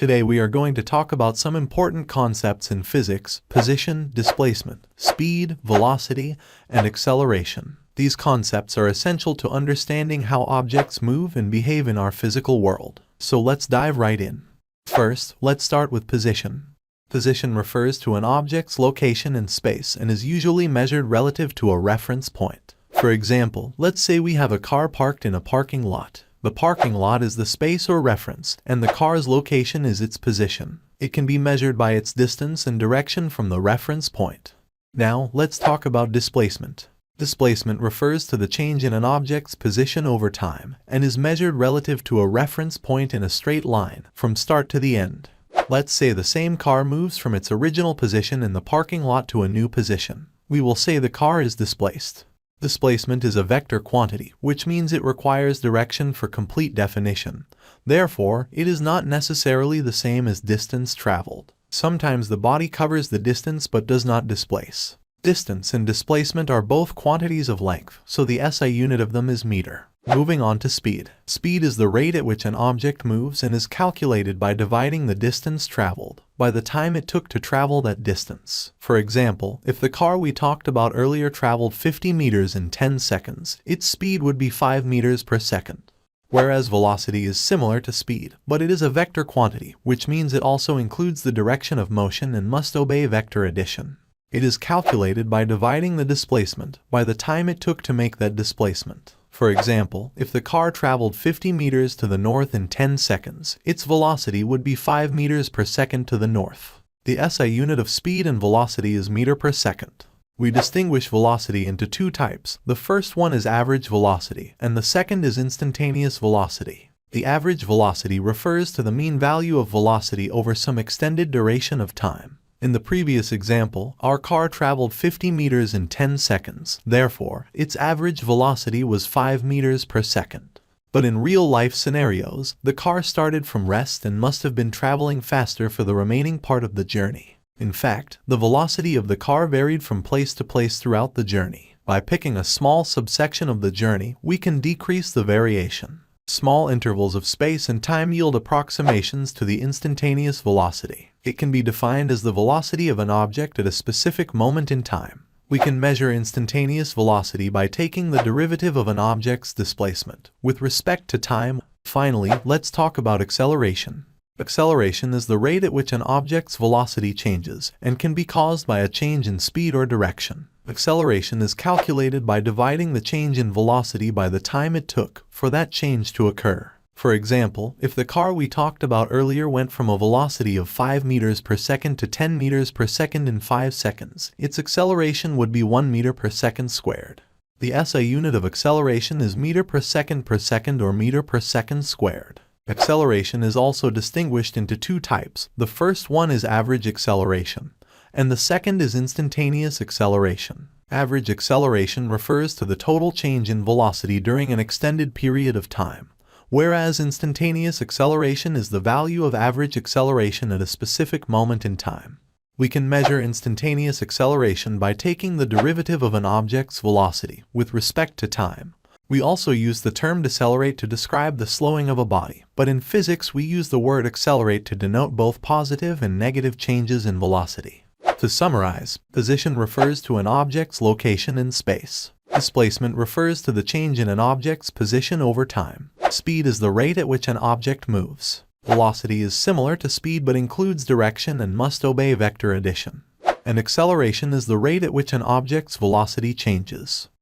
Today we are going to talk about some important concepts in physics: position, displacement, speed, velocity, and acceleration. These concepts are essential to understanding how objects move and behave in our physical world. So let's dive right in. First, let's start with position. Position refers to an object's location in space and is usually measured relative to a reference point. For example, let's say we have a car parked in a parking lot. The parking lot is the space or reference, and the car's location is its position. It can be measured by its distance and direction from the reference point. Now, let's talk about displacement. Displacement refers to the change in an object's position over time and is measured relative to a reference point in a straight line from start to the end. Let's say the same car moves from its original position in the parking lot to a new position. We will say the car is displaced. Displacement is a vector quantity, which means it requires direction for complete definition. Therefore, it is not necessarily the same as distance traveled. Sometimes the body covers the distance but does not displace. Distance and displacement are both quantities of length, so the SI unit of them is meter. Moving on to speed. Speed is the rate at which an object moves and is calculated by dividing the distance traveled by the time it took to travel that distance. For example, if the car we talked about earlier traveled 50 meters in 10 seconds, its speed would be 5 meters per second. Whereas velocity is similar to speed, but it is a vector quantity, which means it also includes the direction of motion and must obey vector addition. It is calculated by dividing the displacement by the time it took to make that displacement. For example, if the car traveled 50 meters to the north in 10 seconds, its velocity would be 5 meters per second to the north. The SI unit of speed and velocity is meter per second. We distinguish velocity into two types. The first one is average velocity, and the second is instantaneous velocity. The average velocity refers to the mean value of velocity over some extended duration of time. In the previous example, our car traveled 50 meters in 10 seconds. Therefore, its average velocity was 5 meters per second. But in real-life scenarios, the car started from rest and must have been traveling faster for the remaining part of the journey. In fact, the velocity of the car varied from place to place throughout the journey. By picking a small subsection of the journey, we can decrease the variation. Small intervals of space and time yield approximations to the instantaneous velocity. It can be defined as the velocity of an object at a specific moment in time. We can measure instantaneous velocity by taking the derivative of an object's displacement with respect to time. Finally, let's talk about acceleration. Acceleration is the rate at which an object's velocity changes and can be caused by a change in speed or direction. Acceleration is calculated by dividing the change in velocity by the time it took for that change to occur. For example, if the car we talked about earlier went from a velocity of 5 meters per second to 10 meters per second in 5 seconds, its acceleration would be 1 meter per second squared. The SI unit of acceleration is meter per second or meter per second squared. Acceleration is also distinguished into two types. The first one is average acceleration, and the second is instantaneous acceleration. Average acceleration refers to the total change in velocity during an extended period of time, whereas instantaneous acceleration is the value of average acceleration at a specific moment in time. We can measure instantaneous acceleration by taking the derivative of an object's velocity with respect to time. We also use the term decelerate to describe the slowing of a body, but in physics we use the word accelerate to denote both positive and negative changes in velocity. To summarize, position refers to an object's location in space. Displacement refers to the change in an object's position over time. Speed is the rate at which an object moves. Velocity is similar to speed but includes direction and must obey vector addition. And acceleration is the rate at which an object's velocity changes.